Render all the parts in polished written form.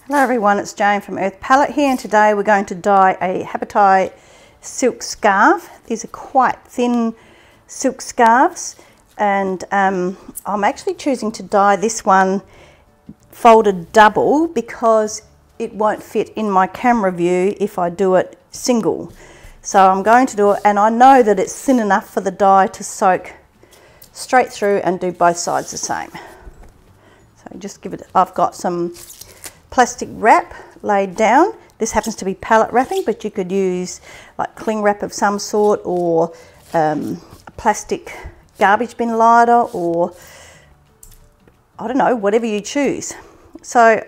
Hello everyone, it's Jane from Earth Palette here, and today we're going to dye a Habitai silk scarf. These are quite thin silk scarves, and I'm actually choosing to dye this one folded double because it won't fit in my camera view if I do it single. So I'm going to do it, and I know that it's thin enough for the dye to soak straight through and do both sides the same. So just give it, I've got some plastic wrap laid down. This happens to be palette wrapping, but you could use like cling wrap of some sort, or a plastic garbage bin lighter, or I don't know, whatever you choose. So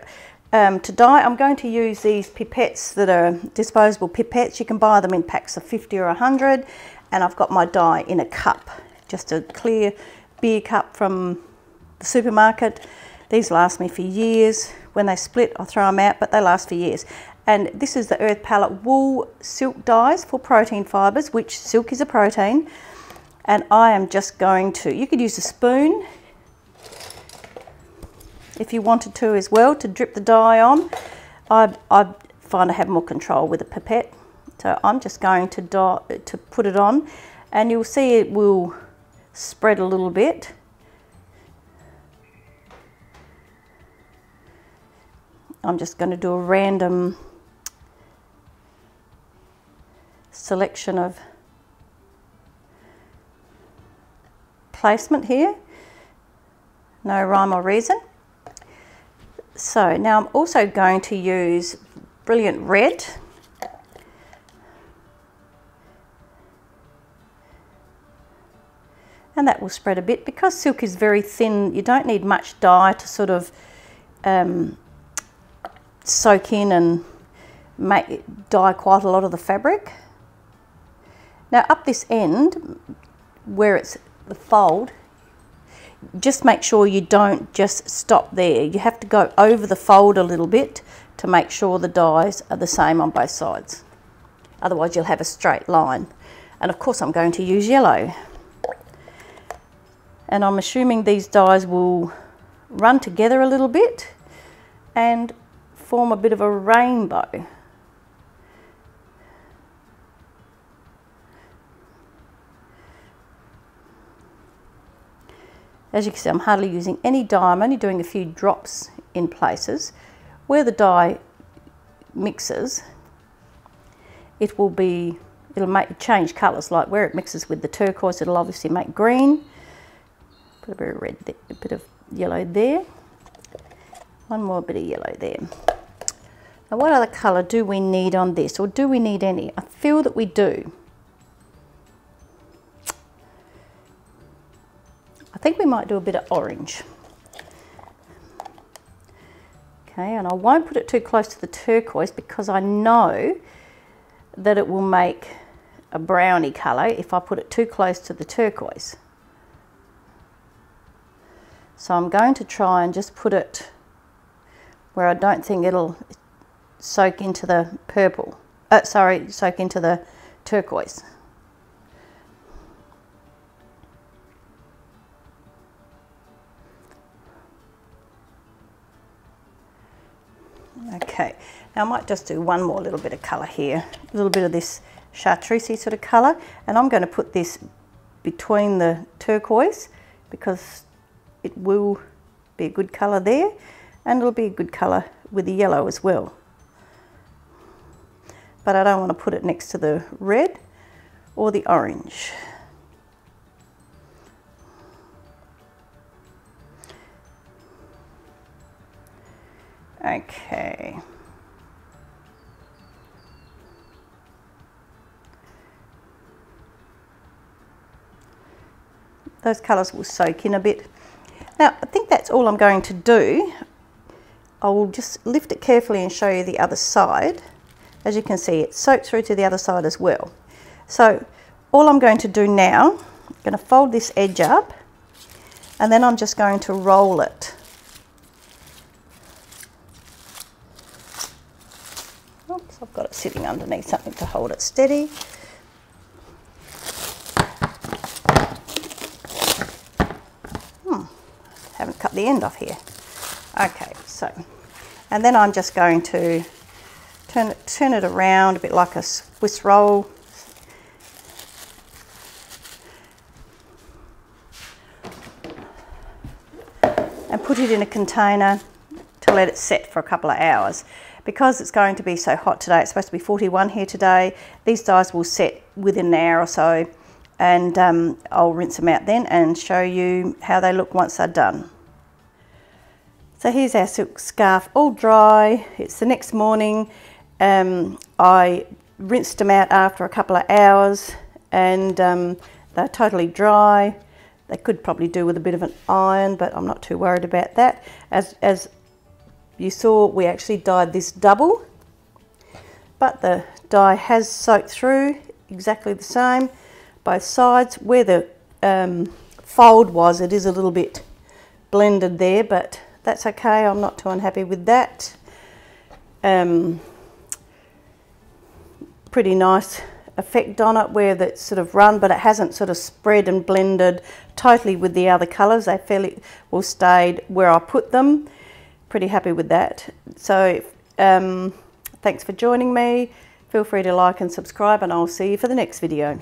to dye, I'm going to use these pipettes that are disposable pipettes. You can buy them in packs of 50 or 100, and I've got my dye in a cup, just a clear beer cup from the supermarket. These last me for years. When they split, I throw them out, but they last for years. And this is the Earth Palette wool silk dyes for protein fibres, which silk is a protein. And I am just going to, you could use a spoon if you wanted to as well, to drip the dye on. I find I have more control with a pipette. So I'm just going to put it on, and you'll see it will spread a little bit. I'm just going to do a random selection of placement here, no rhyme or reason. So now I'm also going to use Brilliant Red. And that will spread a bit. Because silk is very thin, you don't need much dye to sort of soak in and dye quite a lot of the fabric. Now up this end, where it's the fold, just make sure you don't just stop there. You have to go over the fold a little bit to make sure the dyes are the same on both sides. Otherwise you'll have a straight line. And of course I'm going to use yellow. And I'm assuming these dyes will run together a little bit and form a bit of a rainbow. As you can see, I'm hardly using any dye. I'm only doing a few drops in places. Where the dye mixes, it'll change colours. Like where it mixes with the turquoise, it'll obviously make green. Put a bit of red there, a bit of yellow there. One more bit of yellow there. Now what other colour do we need on this, or do we need any? I feel that we do. I think we might do a bit of orange. Okay, and I won't put it too close to the turquoise because I know that it will make a browny colour if I put it too close to the turquoise. So I'm going to try and just put it where I don't think it'll soak into the purple. Soak into the turquoise. Okay, now I might just do one more little bit of colour here, a little bit of this chartreusey sort of colour, and I'm going to put this between the turquoise because it will be a good colour there, and it'll be a good colour with the yellow as well. But I don't want to put it next to the red or the orange. Okay. Those colours will soak in a bit. Now, I think that's all I'm going to do. I will just lift it carefully and show you the other side. As you can see, it soaks through to the other side as well. So all I'm going to do now, I'm going to fold this edge up, and then I'm just going to roll it. Oops, I've got it sitting underneath something to hold it steady. Haven't cut the end off here. Okay, so And then I'm just going to turn it around a bit like a Swiss roll. And put it in a container to let it set for a couple of hours. Because it's going to be so hot today, it's supposed to be 41 here today, these dies will set within an hour or so, and I'll rinse them out then and show you how they look once they're done. So here's our silk scarf all dry. It's the next morning. I rinsed them out after a couple of hours, and they're totally dry. They could probably do with a bit of an iron, but I'm not too worried about that. As you saw, we actually dyed this double, but the dye has soaked through exactly the same, both sides. Where the fold was, it is a little bit blended there, but that's okay. I'm not too unhappy with that. Pretty nice effect on it where that's sort of run, but it hasn't sort of spread and blended totally with the other colours. They fairly well stayed where I put them. Pretty happy with that. So thanks for joining me. Feel free to like and subscribe, and I'll see you for the next video.